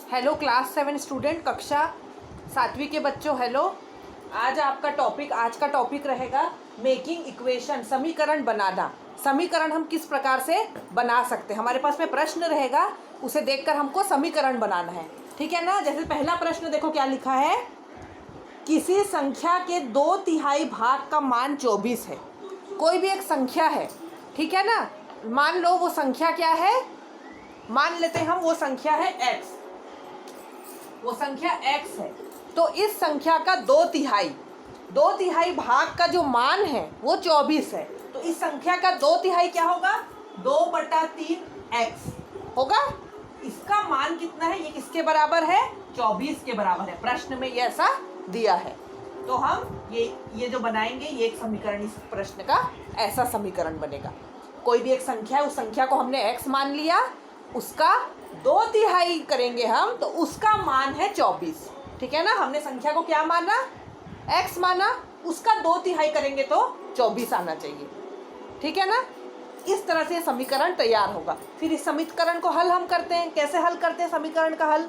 Hello class 7 student, कक्षा 7वीं के बच्चों हेलो। आज का टॉपिक रहेगा मेकिंग इक्वेशन, समीकरण बनाना। समीकरण हम किस प्रकार से बना सकते हैं, हमारे पास में प्रश्न रहेगा, उसे देखकर हमको समीकरण बनाना है। ठीक है ना। जैसे पहला प्रश्न देखो क्या लिखा है, किसी संख्या के 2/3 भाग का मान 24 है। कोई भी एक संख्या है, ठीक है ना। मान लो वो संख्या क्या है, मान लेते हैं हम वो संख्या है x, वो संख्या x है। तो इस संख्या का 2/3 भाग का जो मान है वो 24 है। तो इस संख्या का 2/3 क्या होगा, 2/3x होगा। इसका मान कितना है, ये किसके बराबर है, 24 के बराबर है। प्रश्न में ये ऐसा दिया है। तो हम ये जो बनाएंगे, ये एक समीकरण, इस प्रश्न का ऐसा समीकरण बनेगा। कोई भी एक संख्या है, उस संख्या को हमने x मान लिया, उसका 2/3 करेंगे हम, तो उसका मान है 24। ठीक है ना। हमने संख्या को क्या माना, x माना, उसका 2/3 करेंगे तो 24 आना चाहिए। ठीक है ना। इस तरह से समीकरण तैयार होगा। फिर इस समीकरण को हल हम करते हैं। कैसे हल करते हैं समीकरण का हल,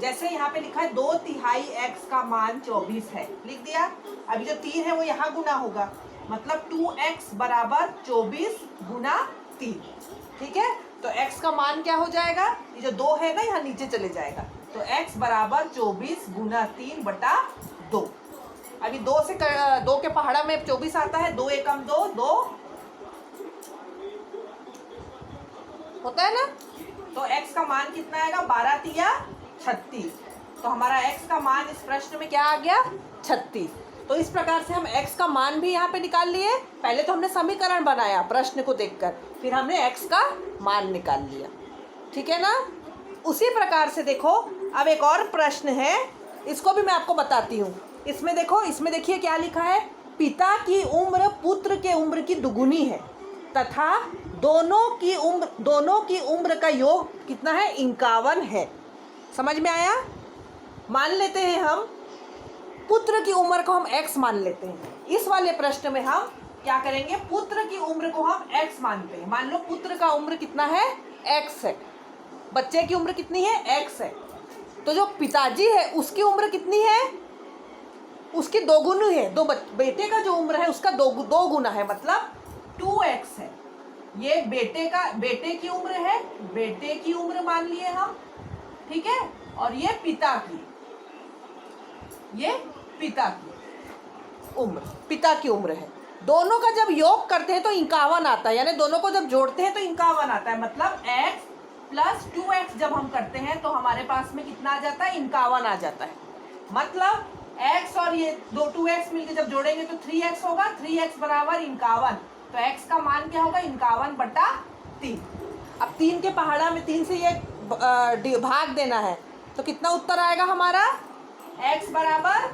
जैसे यहाँ पे लिखा है 2/3 x का मान 24 है, लिख दिया। अभी जो 3 है वो यहाँ गुना होगा, मतलब 2x बराबर 24 गुना 3। ठीक है। तो x का मान क्या हो जाएगा, ये जो 2 है ना यहाँ नीचे चले जाएगा। तो x बराबर 24 गुना 3 बटा 2। अभी 2 के पहाड़ा में 24 आता है, 2 एकम 2 2 होता है ना। तो x का मान कितना आएगा, 12 तिया 36। तो हमारा x का मान इस प्रश्न में क्या आ गया, 36। तो इस प्रकार से हम x का मान भी यहाँ पे निकाल लिए। पहले तो हमने समीकरण बनाया प्रश्न को देखकर, फिर हमने x का मान निकाल लिया। ठीक है ना। उसी प्रकार से देखो, अब एक और प्रश्न है, इसको भी मैं आपको बताती हूँ। इसमें देखो, इसमें देखिए क्या लिखा है, पिता की उम्र पुत्र के उम्र की दुगुनी है तथा दोनों की उम्र का योग कितना है, 51 है। समझ में आया। मान लेते हैं हम पुत्र की उम्र को हम x मान लेते हैं। इस वाले प्रश्न में हम क्या करेंगे, पुत्र की उम्र को हम x मानते हैं। मान लो पुत्र का उम्र कितना है, x है, बच्चे की उम्र कितनी है, x है। तो जो पिताजी है उसकी उम्र कितनी है, उसकी 2 गुनी है। बेटे का जो उम्र है उसका 2 गुना है, मतलब 2x है। ये बेटे की उम्र है, बेटे की उम्र मान लिए हम। ठीक है। और ये पिता की उम्र है। दोनों का जब योग करते हैं तो 51 आता है, यानी दोनों को जब जोड़ते हैं तो 51 आता है। मतलब x प्लस 2x जब हम करते हैं तो हमारे पास में कितना आ जाता है, 51 आ जाता है। मतलब x और ये 2x मिलकर जब जोड़ेंगे तो 3x होगा, 3x बराबर 51। तो x का मान क्या होगा, 51/3। अब 3 के पहाड़ा में 3 से ये भाग देना है, तो कितना उत्तर आएगा हमारा, x बराबर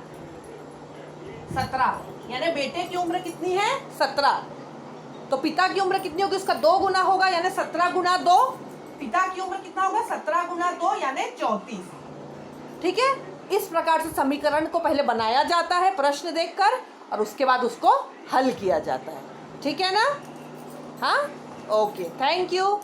17। यानी बेटे की उम्र कितनी है, 17। तो पिता की उम्र कितनी होगी, उसका 2 गुना होगा, यानी 17 गुना 2। पिता की उम्र कितना होगा, 17 गुना 2 यानी 34। ठीक है। इस प्रकार से समीकरण को पहले बनाया जाता है प्रश्न देखकर, और उसके बाद उसको हल किया जाता है। ठीक है ना। हाँ, ओके, थैंक यू।